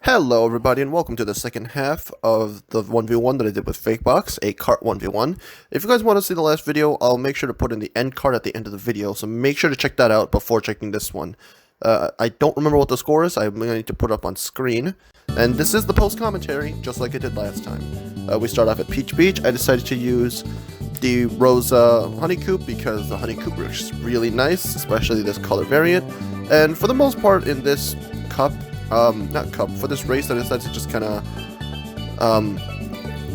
Hello everybody and welcome to the second half of the 1v1 that I did with Fakebox, a cart 1v1. If you guys want to see the last video, I'll make sure to put in the end card at the end of the video, so make sure to check that out before checking this one. I don't remember what the score is, I'm going to need to put it up on screen. And this is the post commentary, just like I did last time. We start off at Peach Beach. I decided to use the Rose Honey Coop because the Honey Coop looks really nice, especially this color variant. And for the most part in this cup, for this race, I decided to just kind of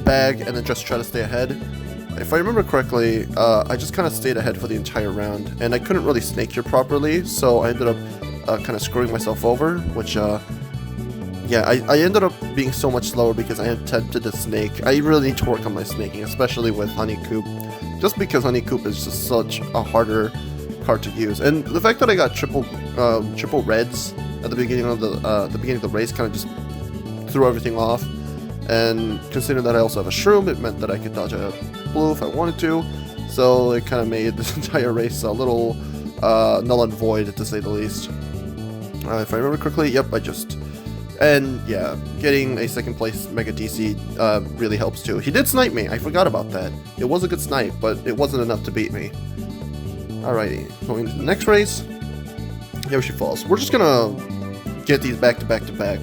bag and then just try to stay ahead. If I remember correctly, I just kind of stayed ahead for the entire round, and I couldn't really snake here properly, so I ended up kind of screwing myself over, which, yeah, I ended up being so much slower because I attempted to snake. I really need to work on my snaking, especially with Honey Coop, just because Honey Coop is just such a harder card to use, and the fact that I got triple reds at the beginning of the race kind of just threw everything off. And considering that I also have a shroom, it meant that I could dodge a blue if I wanted to. So it kind of made this entire race a little null and void, to say the least. If I remember correctly, yep, and yeah, getting a second place Mega DC really helps too. He did snipe me, I forgot about that. It was a good snipe, but it wasn't enough to beat me. Alrighty, going to the next race. Yoshi Falls. We're just gonna get these back to back to back.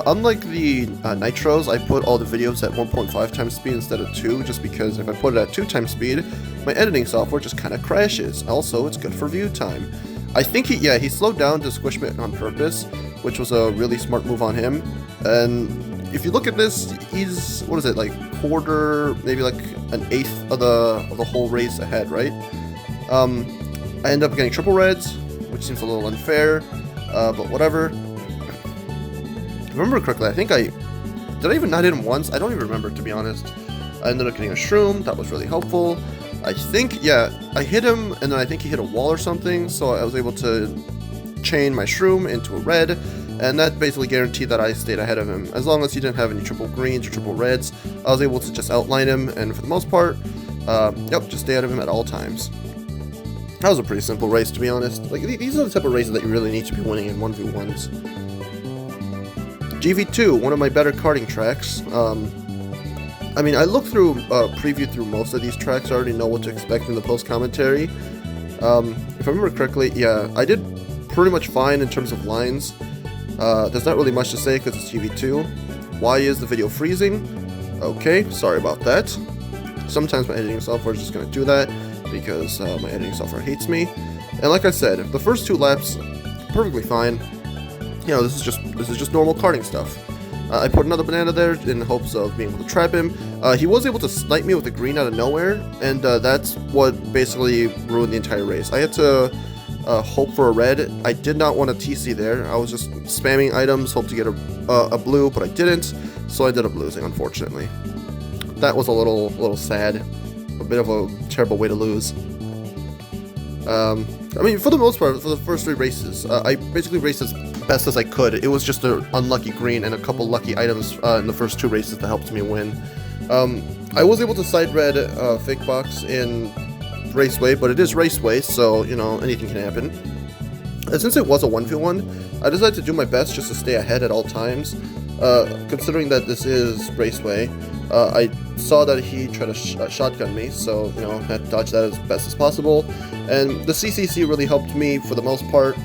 Unlike the Nitros, I put all the videos at 1.5 times speed instead of 2, just because if I put it at 2 times speed, my editing software just kind of crashes. Also, it's good for view time. I think he slowed down to Squishbait on purpose, which was a really smart move on him. And if you look at this, he's, what is it, like quarter, maybe like an eighth of the whole race ahead, right? I end up getting triple reds, which seems a little unfair, but whatever. If I remember correctly, I think did I even not hit him once? I don't even remember, to be honest. I ended up getting a shroom, that was really helpful. I think, yeah, I hit him, and then I think he hit a wall or something, so I was able to chain my shroom into a red, and that basically guaranteed that I stayed ahead of him. As long as he didn't have any triple greens or triple reds, I was able to just outline him, and for the most part, yep, just stay ahead of him at all times. That was a pretty simple race, to be honest. Like, these are the type of races that you really need to be winning in 1v1s. GV2, one of my better karting tracks. I mean, I looked through, previewed through most of these tracks. I already know what to expect in the post-commentary. If I remember correctly, yeah, I did pretty much fine in terms of lines. There's not really much to say because it's GV2. Why is the video freezing? Okay, sorry about that. Sometimes my editing software is just going to do that, because my editing software hates me. And like I said, the first 2 laps, perfectly fine. You know, this is just normal karting stuff. I put another banana there in hopes of being able to trap him. He was able to snipe me with a green out of nowhere, and that's what basically ruined the entire race. I had to hope for a red. I did not want a TC there. I was just spamming items, hope to get a blue, but I didn't, so I ended up losing, unfortunately. That was a little sad. A bit of a terrible way to lose. I mean, for the most part, for the first 3 races, I basically raced as best as I could. It was just an unlucky green and a couple lucky items in the first 2 races that helped me win. I was able to side red Fakebox in Raceway, but it is Raceway, so, you know, anything can happen. And since it was a 1v1, I decided to do my best just to stay ahead at all times. Considering that this is Raceway, I saw that he tried to shotgun me, so, you know, I had to dodge that as best as possible. And the CCC really helped me for the most part.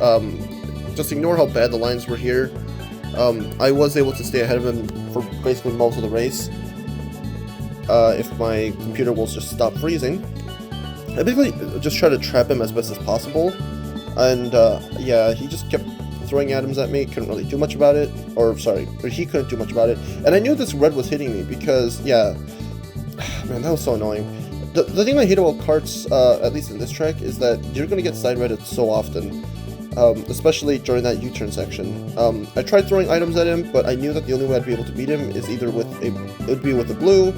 Just ignore how bad the lines were here. I was able to stay ahead of him for basically most of the race. If my computer will just stop freezing. I basically just tried to trap him as best as possible. And yeah, he just kept throwing items at me, couldn't really do much about it, or sorry, he couldn't do much about it, and I knew this red was hitting me because, yeah, man, that was so annoying. The thing I hate about carts, at least in this track, is that you're going to get side redded so often, especially during that U-turn section. I tried throwing items at him, but I knew that the only way I'd be able to beat him is either with a blue,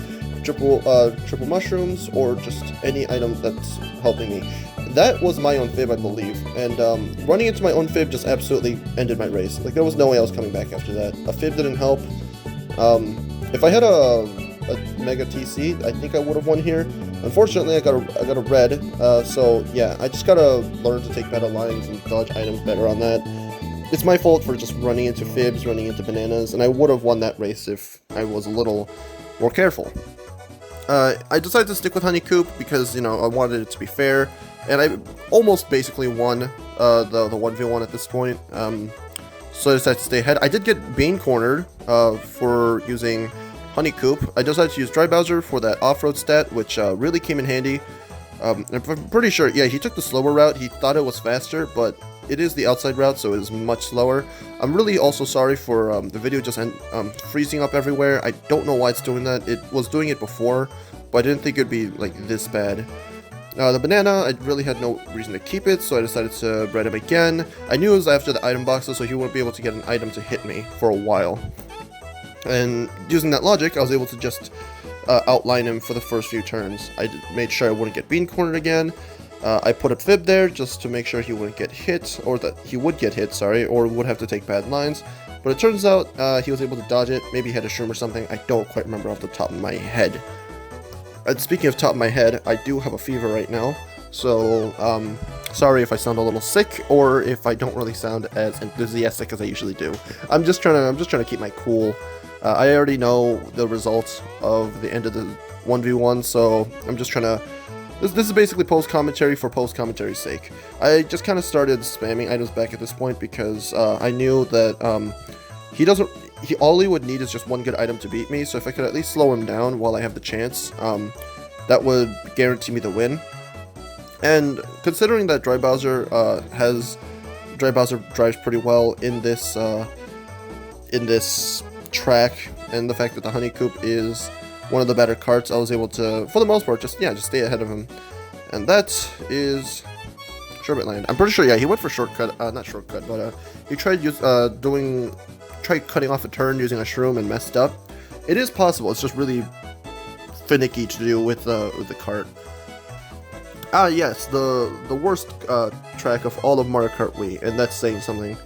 triple mushrooms, or just any item that's helping me. That was my own fib, I believe, and running into my own fib just absolutely ended my race. Like, there was no way I was coming back after that. A fib didn't help. If I had a Mega TC, I think I would have won here. Unfortunately, I got a red, so yeah, I just gotta learn to take better lines and dodge items better on that. it's my fault for just running into fibs, running into bananas, and I would have won that race if I was a little more careful. I decided to stick with Honeycoop because, you know, I wanted it to be fair, and I almost basically won the 1v1 at this point, so I decided to stay ahead. I did get Bean cornered for using Honeycoop. I decided to use Dry Bowser for that off-road stat, which really came in handy. I'm pretty sure, yeah, he took the slower route. He thought it was faster, but it is the outside route, so it is much slower. I'm really also sorry for the video just freezing up everywhere. I don't know why it's doing that. It was doing it before, but I didn't think it'd be like this bad. The banana, I really had no reason to keep it, so I decided to breed him again. I knew it was after the item boxes, so he wouldn't be able to get an item to hit me for a while. And using that logic, I was able to just outline him for the first few turns. I made sure I wouldn't get bean cornered again. I put a fib there just to make sure he wouldn't get hit, or that he would get hit, sorry, or would have to take bad lines. But it turns out he was able to dodge it. Maybe he had a shroom or something. I don't quite remember off the top of my head. And speaking of top of my head, I do have a fever right now, so sorry if I sound a little sick or if I don't really sound as enthusiastic as I usually do. I'm just trying to keep my cool. I already know the results of the end of the 1v1, so I'm just trying to. This is basically post commentary for post commentary's sake. I just kind of started spamming items back at this point because I knew that all he would need is just one good item to beat me, so if I could at least slow him down while I have the chance, that would guarantee me the win. And considering that Dry Bowser drives pretty well in this track, and the fact that the Honeycoop is one of the better carts, I was able to, for the most part, just stay ahead of him. And that is Sherbet Land. I'm pretty sure, yeah, he went for shortcut, not shortcut, but he tried cutting off a turn using a shroom and messed up. It is possible. It's just really finicky to do with the cart. Yes, the worst track of all of Mario Kart Wii, and that's saying something.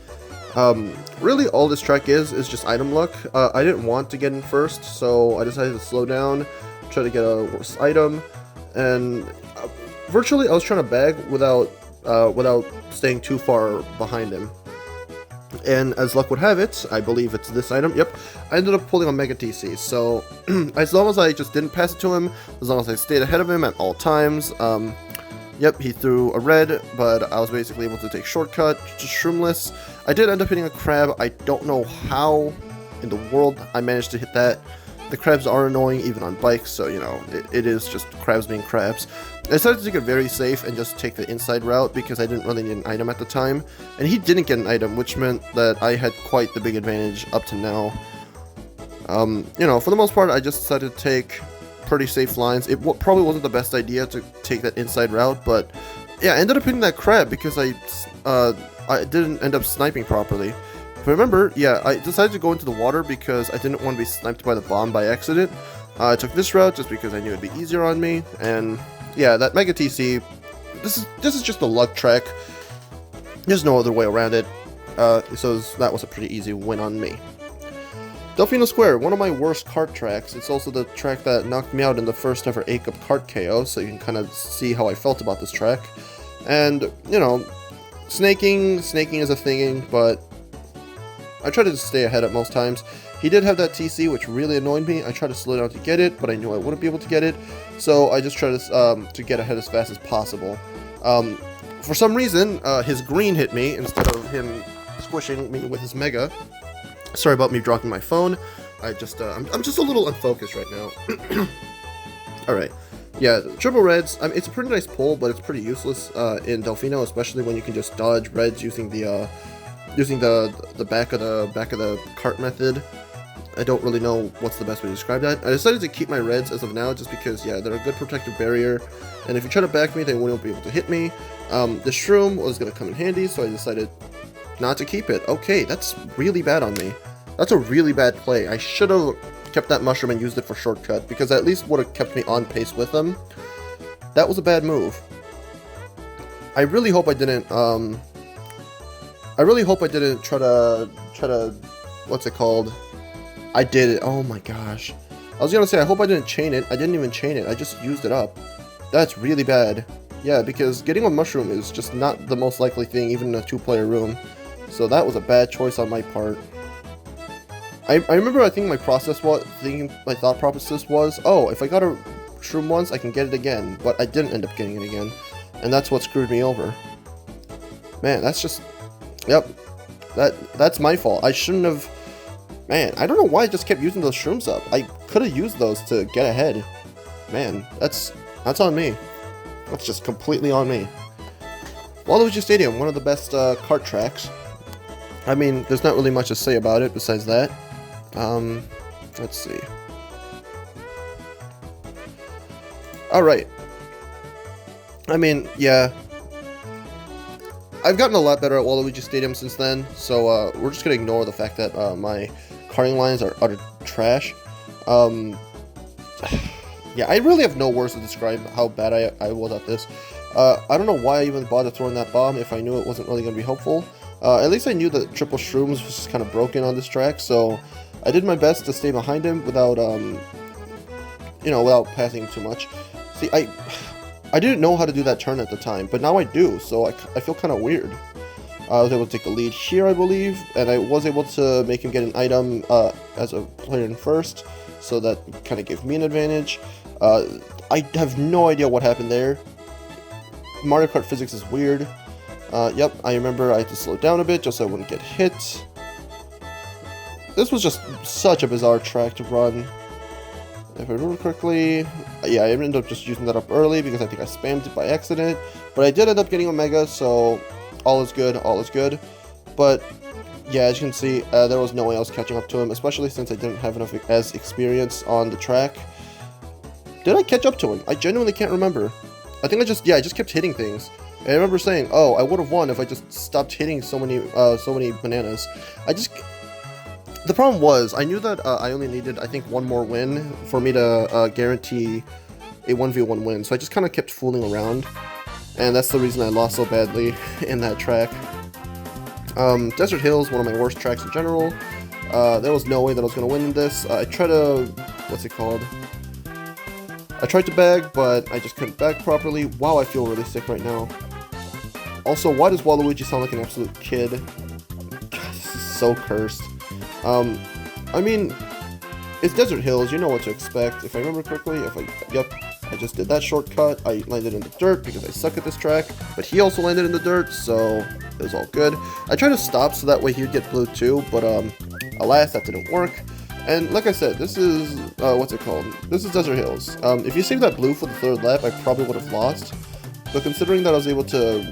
Really all this track is just item luck. I didn't want to get in first, so I decided to slow down, try to get a worse item, and virtually I was trying to bag without staying too far behind him. And as luck would have it, I believe it's this item, yep, I ended up pulling a Mega TC, so as long as I just didn't pass it to him, as long as I stayed ahead of him at all times, yep, he threw a red, but I was basically able to take shortcut, just shroomless. I did end up hitting a crab. I don't know how in the world I managed to hit that. The crabs are annoying even on bikes, so, you know, it is just crabs being crabs. I decided to take it very safe and just take the inside route because I didn't really need an item at the time. And he didn't get an item, which meant that I had quite the big advantage up to now. You know, for the most part, I just decided to take pretty safe lines. It probably wasn't the best idea to take that inside route, but yeah, I ended up hitting that crab because I didn't end up sniping properly. If I remember, yeah, I decided to go into the water because I didn't want to be sniped by the bomb by accident. I took this route just because I knew it'd be easier on me, and yeah, that Mega TC, this is just a luck track. There's no other way around it, so that was a pretty easy win on me. Delfino Square, one of my worst kart tracks. It's also the track that knocked me out in the first ever 8-Cup kart KO, so you can kind of see how I felt about this track. And, you know, snaking is a thing, but I try to just stay ahead at most times. He did have that TC, which really annoyed me. I tried to slow down to get it, but I knew I wouldn't be able to get it, so I just tried to get ahead as fast as possible. For some reason, his green hit me instead of him squishing me with his Mega. Sorry about me dropping my phone. I'm just a little unfocused right now. Alright. Yeah, triple reds, I mean, it's a pretty nice pull, but it's pretty useless in Delfino, especially when you can just dodge reds using the back of the cart method. I don't really know what's the best way to describe that. I decided to keep my reds as of now just because, yeah, they're a good protective barrier, and if you try to back me, they won't be able to hit me. The shroom was going to come in handy, so I decided not to keep it. Okay, that's really bad on me. That's a really bad play. I should have kept that mushroom and used it for shortcut, because at least would have kept me on pace with them. That was a bad move. I really hope I didn't try to what's it called? I did it. Oh my gosh. I was gonna say I hope I didn't chain it. I didn't even chain it. I just used it up. That's really bad. Yeah, because getting a mushroom is just not the most likely thing, even in a 2-player room. So that was a bad choice on my part. I remember I think my thought process was, oh, if I got a shroom once, I can get it again. But I didn't end up getting it again. And that's what screwed me over. Man, that's just... Yep. That's my fault. I shouldn't have... Man, I don't know why I just kept using those shrooms up. I could have used those to get ahead. Man, that's on me. That's just completely on me. Waluigi Stadium, one of the best kart tracks. I mean, there's not really much to say about it besides that. Let's see. Alright. I mean, yeah. I've gotten a lot better at Waluigi Stadium since then, so we're just gonna ignore the fact that my karting lines are utter trash. Yeah, I really have no words to describe how bad I was at this. I don't know why I even bothered throwing that bomb if I knew it wasn't really going to be helpful. At least I knew that triple shrooms was just kind of broken on this track, so I did my best to stay behind him without, you know, without passing him too much. See, I didn't know how to do that turn at the time, but now I do, so I feel kind of weird. I was able to take the lead here, I believe, and I was able to make him get an item as a player in first, so that kind of gave me an advantage. I have no idea what happened there. Mario Kart physics is weird. Yep, I remember I had to slow down a bit just so I wouldn't get hit. This was just such a bizarre track to run. If I remember correctly, yeah, I ended up just using that up early because I think I spammed it by accident. But I did end up getting Omega, so all is good, all is good. But yeah, as you can see, there was no way I was catching up to him, especially since I didn't have enough experience on the track. Did I catch up to him? I genuinely can't remember. I think I just kept hitting things. And I remember saying, oh, I would have won if I just stopped hitting so many bananas. The problem was, I knew that I only needed, I think, one more win for me to guarantee a 1v1 win. So I just kind of kept fooling around. And that's the reason I lost so badly in that track. Desert Hills, one of my worst tracks in general. There was no way that I was going to win in this. I tried to... What's it called? I tried to bag, but I just couldn't bag properly. Wow, I feel really sick right now. Also, why does Waluigi sound like an absolute kid? God, this is so cursed. I mean, it's Desert Hills, you know what to expect. If I remember correctly, yep, I just did that shortcut. I landed in the dirt because I suck at this track, but he also landed in the dirt, so it was all good. I tried to stop so that way he'd get blue too, but alas, that didn't work. And like I said, this is, what's it called? This is Desert Hills. If you saved that blue for the third lap, I probably would have lost. But considering that I was able to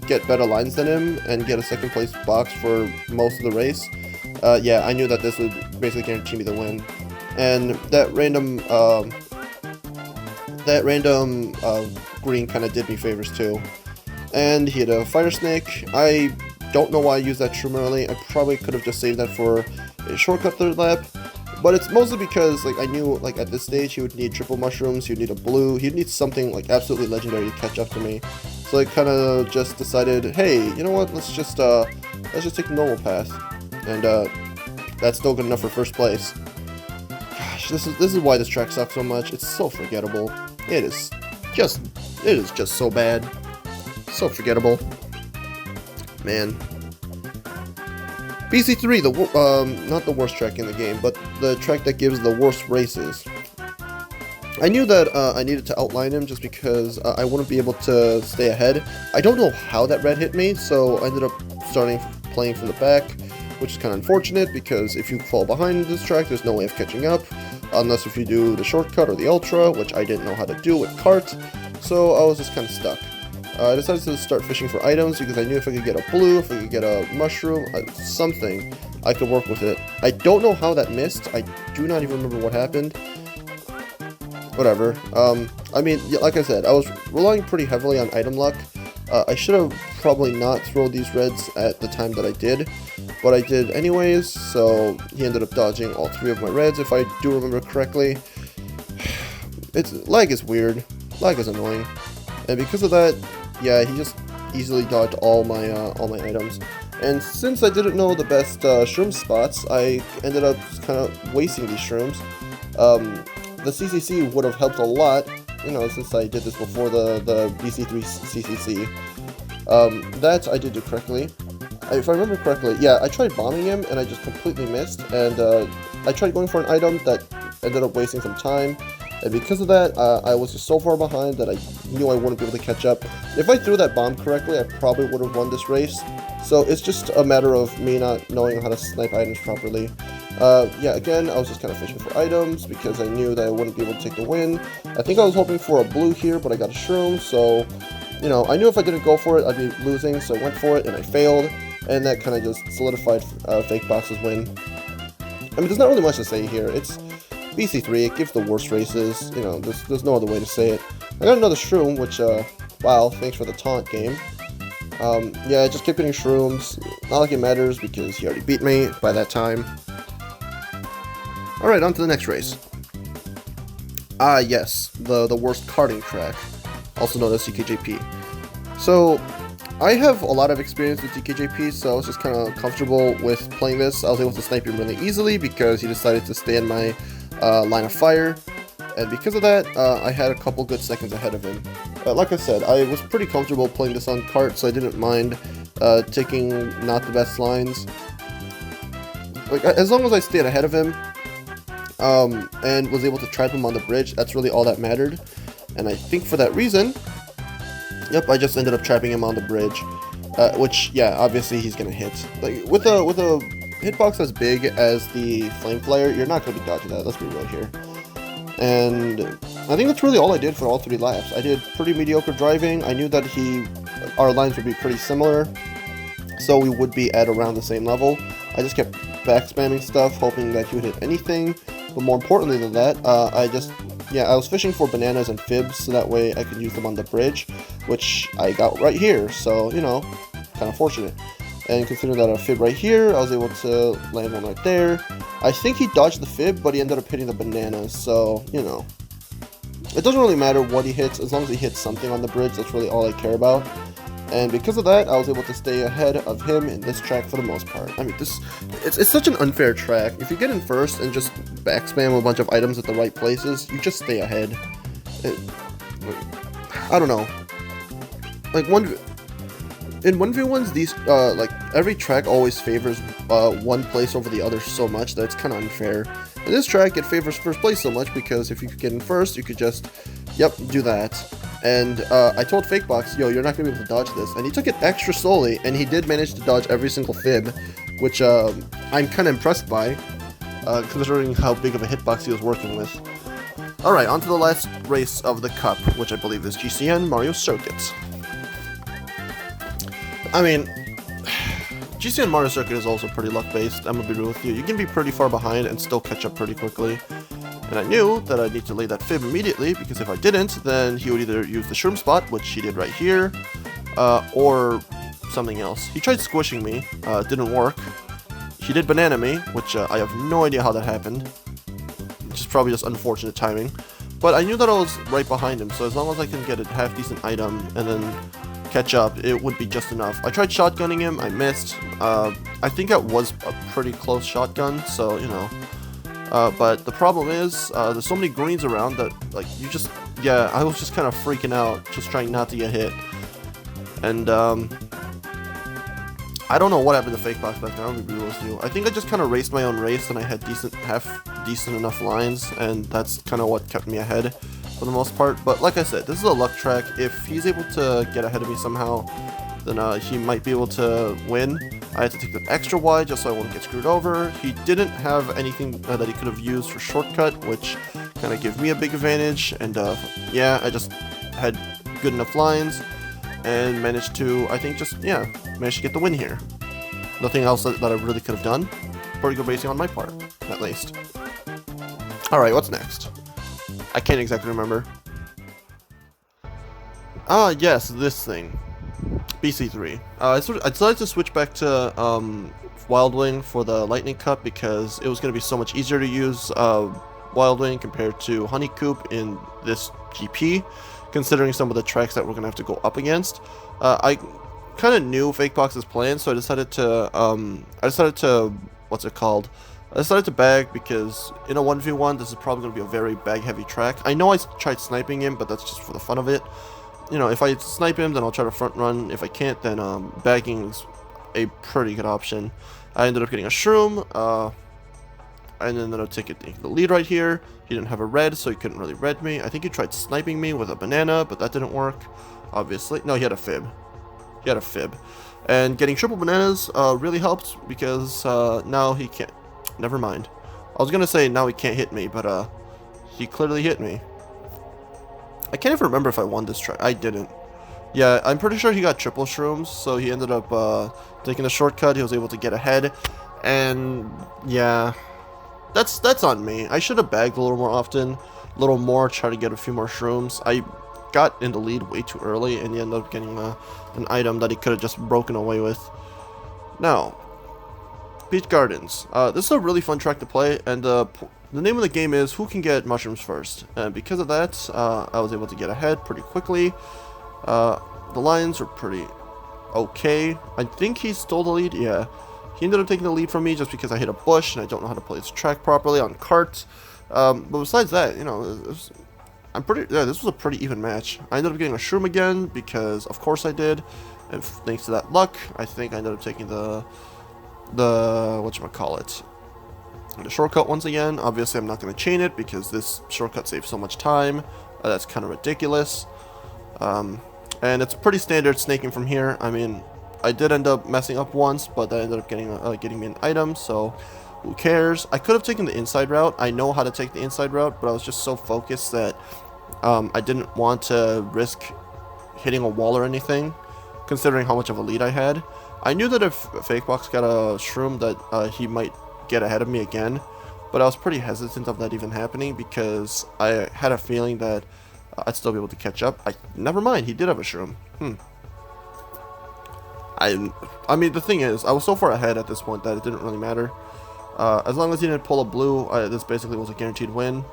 get better lines than him and get a second place box for most of the race, yeah, I knew that this would basically guarantee me the win. And that random green kind of did me favors too. And he had a Fire Snake. I don't know why I used that shroom early. I probably could have just saved that for a shortcut third lap. But it's mostly because, like, I knew, like, at this stage he would need triple mushrooms, he would need a blue, he'd need something, like, absolutely legendary to catch up to me. So I kind of just decided, hey, you know what, let's just take the normal path. And, that's still good enough for first place. Gosh, this is why this track sucks so much. It's so forgettable. It is just so bad. So forgettable. Man. BC3, not the worst track in the game, but the track that gives the worst races. I knew that I needed to outline him just because I wouldn't be able to stay ahead. I don't know how that red hit me, so I ended up playing from the back, which is kind of unfortunate because if you fall behind this track, there's no way of catching up, unless if you do the shortcut or the ultra, which I didn't know how to do with kart, so I was just kind of stuck. I decided to start fishing for items because I knew if I could get a blue, if I could get a mushroom, something, I could work with it. I don't know how that missed. I do not even remember what happened. Whatever. I mean, like I said, I was relying pretty heavily on item luck. I should have probably not thrown these reds at the time that I did, but I did anyways, so he ended up dodging all three of my reds, if I do remember correctly. Lag is weird. Lag is annoying. And because of that, yeah, he just easily dodged all my items. And since I didn't know the best shroom spots, I ended up kind of wasting these shrooms. The CCC would have helped a lot, you know, since I did this before the BC3 CCC. That I did do correctly. if I remember correctly, yeah, I tried bombing him and I just completely missed, and I tried going for an item that ended up wasting some time, and because of that, I was just so far behind that I knew I wouldn't be able to catch up. If I threw that bomb correctly, I probably would have won this race, so it's just a matter of me not knowing how to snipe items properly. Yeah, again, I was just kind of fishing for items because I knew that I wouldn't be able to take the win. I think I was hoping for a blue here, but I got a shroom, so, you know, I knew if I didn't go for it, I'd be losing, so I went for it, and I failed, and that kind of just solidified Fakebox's win. I mean, there's not really much to say here. It's BC3, it gives the worst races, you know, there's no other way to say it. I got another shroom, which, wow, thanks for the taunt game. Yeah, I just kept getting shrooms, not like it matters because he already beat me by that time. Alright, on to the next race. Yes, the worst karting track, also known as DKJP. So, I have a lot of experience with DKJP, so I was just kind of comfortable with playing this. I was able to snipe him really easily because he decided to stay in my line of fire, and because of that, I had a couple good seconds ahead of him. Like I said, I was pretty comfortable playing this on kart, so I didn't mind taking not the best lines. Like, as long as I stayed ahead of him, and was able to trap him on the bridge, that's really all that mattered. And I think for that reason, yep, I just ended up trapping him on the bridge, which, yeah, obviously he's gonna hit. Like, with a hitbox as big as the Flame Flyer, you're not gonna be dodging that, let's be real here. And I think that's really all I did for all 3 laps. I did pretty mediocre driving. I knew that our lines would be pretty similar, so we would be at around the same level. I just kept back spamming stuff, hoping that he would hit anything. But more importantly than that, I was fishing for bananas and fibs, so that way I could use them on the bridge, which I got right here, so, you know, kind of fortunate. And considering that a fib right here, I was able to land one right there. I think he dodged the fib, but he ended up hitting the bananas, so, you know. It doesn't really matter what he hits, as long as he hits something on the bridge, that's really all I care about. And because of that, I was able to stay ahead of him in this track for the most part. I mean, it's such an unfair track. If you get in first and just backspam a bunch of items at the right places, you just stay ahead. I don't know. Like, in 1v1s, these, like, every track always favors one place over the other so much that it's kind of unfair. In this track, it favors first place so much because if you could get in first, you could just, yep, do that. And I told Fakebox, yo, you're not going to be able to dodge this. And he took it extra slowly, and he did manage to dodge every single fib, which I'm kind of impressed by, considering how big of a hitbox he was working with. Alright, on to the last race of the Cup, which I believe is GCN Mario Circuit. I mean, GCN Mario Circuit is also pretty luck-based, I'm going to be real with you. You can be pretty far behind and still catch up pretty quickly. And I knew that I'd need to lay that fib immediately, because if I didn't, then he would either use the shroom spot, which he did right here, or something else. He tried squishing me, didn't work. He did banana me, which I have no idea how that happened. Which is probably just unfortunate timing. But I knew that I was right behind him, so as long as I can get a half-decent item and then catch up, it would be just enough. I tried shotgunning him, I missed. I think that was a pretty close shotgun, so, you know. But the problem is, there's so many greens around that, like, yeah, I was just kind of freaking out, just trying not to get hit. And, I don't know what happened to Fakebox back there, I'm gonna be real with you. I think I just kind of raced my own race, and I had decent enough lines, and that's kind of what kept me ahead for the most part. But like I said, this is a luck track. If he's able to get ahead of me somehow, then he might be able to win. I had to take the extra wide just so I wouldn't get screwed over. He didn't have anything that he could have used for shortcut, which kind of gave me a big advantage. And yeah, I just had good enough lines and managed to, I think, managed to get the win here. Nothing else that I really could have done. Pretty good racing on my part, at least. Alright, what's next? I can't exactly remember. Yes, this thing. BC3. I decided to switch back to Wild Wing for the Lightning Cup because it was going to be so much easier to use Wild Wing compared to Honeycoop in this GP, considering some of the tracks that we're going to have to go up against. I kind of knew Fakebox's plan, so I decided to, what's it called? I decided to bag because in a 1v1, this is probably going to be a very bag-heavy track. I know I tried sniping him, but that's just for the fun of it. You know, if I snipe him, then I'll try to front run. If I can't, then bagging is a pretty good option. I ended up getting a shroom. I ended up taking the lead right here. He didn't have a red, so he couldn't really red me. I think he tried sniping me with a banana, but that didn't work, obviously. No, he had a fib. He had a fib. And getting triple bananas really helped, because now he can't... Never mind. I was going to say now he can't hit me, but he clearly hit me. I can't even remember if I won this try. I didn't. Yeah, I'm pretty sure he got triple shrooms, so he ended up taking a shortcut. He was able to get ahead. And yeah, that's on me. I should have bagged a little more often, a little more, try to get a few more shrooms. I got in the lead way too early, and he ended up getting an item that he could have just broken away with. Now, Peach Gardens. This is a really fun track to play, and the name of the game is who can get mushrooms first. And because of that, I was able to get ahead pretty quickly. The Lions were pretty okay. I think he stole the lead. Yeah, he ended up taking the lead from me just because I hit a bush and I don't know how to play this track properly on carts. But besides that, you know, this was a pretty even match. I ended up getting a shroom again because of course I did, and thanks to that luck, I think I ended up taking the whatchamacallit, the shortcut once again. Obviously I'm not going to chain it because this shortcut saves so much time. That's kind of ridiculous. And it's pretty standard snaking from here. I mean, I did end up messing up once, but that ended up getting me an item, so who cares? I could have taken the inside route. I know how to take the inside route, but I was just so focused that I didn't want to risk hitting a wall or anything, considering how much of a lead I had. I knew that if Fakebox got a shroom that he might get ahead of me again, but I was pretty hesitant of that even happening because I had a feeling that I'd still be able to catch up. Never mind, he did have a shroom. I mean, the thing is, I was so far ahead at this point that it didn't really matter. As long as he didn't pull a blue, this basically was a guaranteed win.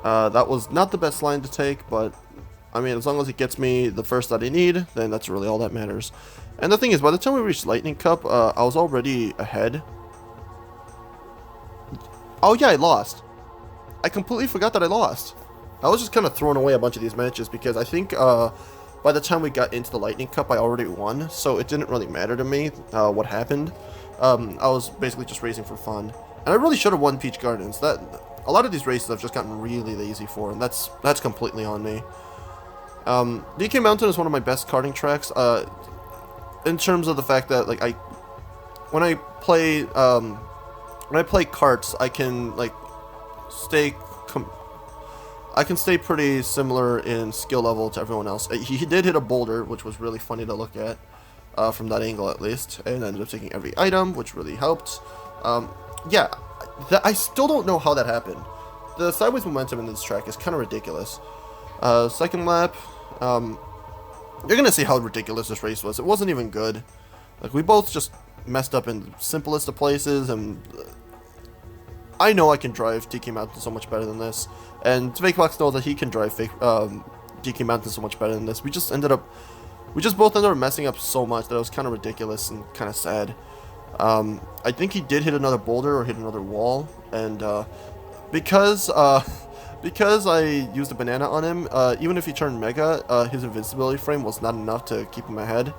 That was not the best line to take, but I mean, as long as it gets me the first that I need, then that's really all that matters. And the thing is, by the time we reached Lightning Cup, I was already ahead. Oh yeah, I lost. I completely forgot that I lost. I was just kind of throwing away a bunch of these matches because I think by the time we got into the Lightning Cup, I already won, so it didn't really matter to me what happened. I was basically just racing for fun, and I really should have won Peach Gardens. That a lot of these races I've just gotten really lazy for, and that's completely on me. DK Mountain is one of my best karting tracks, in terms of the fact that like when I play karts, I can like stay pretty similar in skill level to everyone else. He did hit a boulder, which was really funny to look at, from that angle at least, and ended up taking every item, which really helped. Yeah, I still don't know how that happened. The sideways momentum in this track is kind of ridiculous. Second lap, you're gonna see how ridiculous this race was. It wasn't even good. Like, we both just messed up in the simplest of places, and I know I can drive DK Mountain so much better than this, and Fakebox knows that he can drive DK Mountain so much better than this. We just both ended up messing up so much that it was kind of ridiculous and kind of sad. I think he did hit another boulder or hit another wall, and because I used a banana on him, even if he turned Mega, his invincibility frame was not enough to keep him ahead.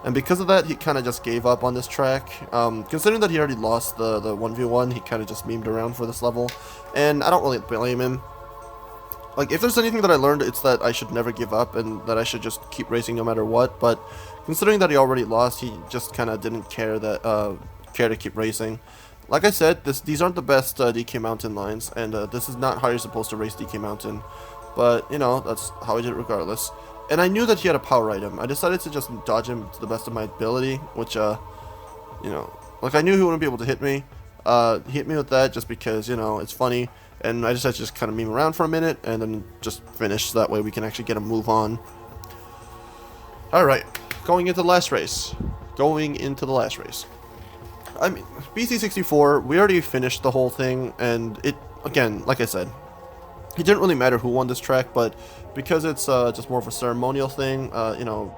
And because of that, he kind of just gave up on this track. Considering that he already lost the 1v1, he kind of just memed around for this level. And I don't really blame him. Like, if there's anything that I learned, it's that I should never give up and that I should just keep racing no matter what. But considering that he already lost, he just kind of didn't care to keep racing. Like I said, these aren't the best DK Mountain lines, and this is not how you're supposed to race DK Mountain. But, you know, that's how I did it regardless. And I knew that he had a power item. I decided to just dodge him to the best of my ability, which, you know, like, I knew he wouldn't be able to hit me. He hit me with that just because, you know, it's funny. And I decided to just kind of meme around for a minute and then just finish, so that way we can actually get a move on. Alright, going into the last race. I mean, BC64, we already finished the whole thing, and it, again, like I said, it didn't really matter who won this track, but because it's just more of a ceremonial thing, you know,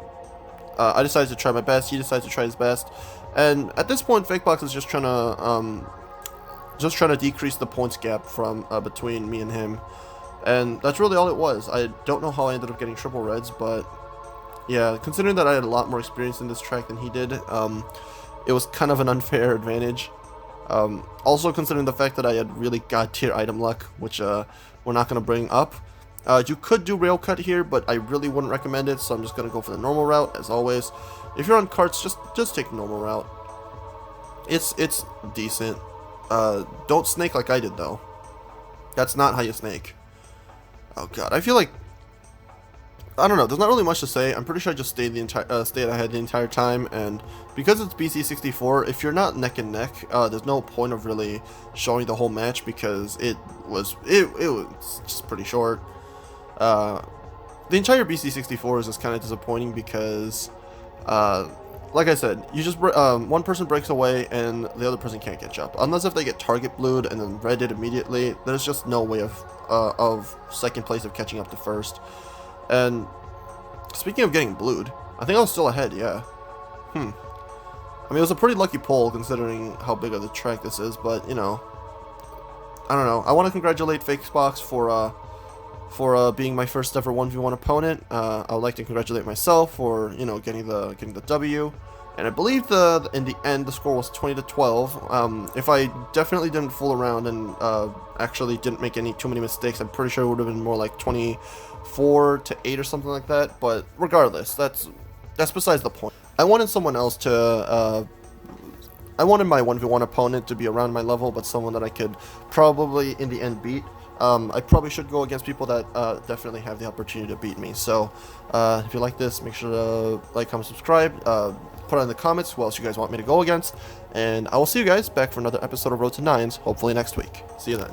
I decided to try my best, he decided to try his best, and at this point, Fakebox is just trying to decrease the points gap from between me and him, and that's really all it was. I don't know how I ended up getting triple reds, but yeah, considering that I had a lot more experience in this track than he did, it was kind of an unfair advantage. Also considering the fact that I had really god tier item luck, which we're not going to bring up. You could do rail cut here, but I really wouldn't recommend it, so I'm just going to go for the normal route, as always. If you're on carts, just take the normal route. It's decent. Don't snake like I did, though. That's not how you snake. Oh god, I feel like, I don't know, there's not really much to say. I'm pretty sure I just stayed ahead the entire time, and because it's BC64, if you're not neck and neck, there's no point of really showing the whole match, because it was just pretty short. The entire BC64 is just kind of disappointing because, like I said, you just one person breaks away and the other person can't catch up, unless if they get target blued and then redded immediately. There's just no way of second place of catching up to first. And speaking of getting blued, I think I was still ahead. Yeah. I mean, it was a pretty lucky pull considering how big of the track this is, but you know, I don't know. I want to congratulate FakeSpox for being my first ever 1v1 opponent. I would like to congratulate myself for, you know, getting the W. And I believe in the end the score was 20-12. If I definitely didn't fool around and actually didn't make too many mistakes, I'm pretty sure it would have been more like 24-8 or something like that. But regardless, that's besides the point. I wanted someone else to. I wanted my 1v1 opponent to be around my level, but someone that I could probably in the end beat. I probably should go against people that definitely have the opportunity to beat me. So if you like this, make sure to like, comment, subscribe. Put it in the comments who else you guys want me to go against. And I will see you guys back for another episode of Road to Nines, hopefully next week. See you then.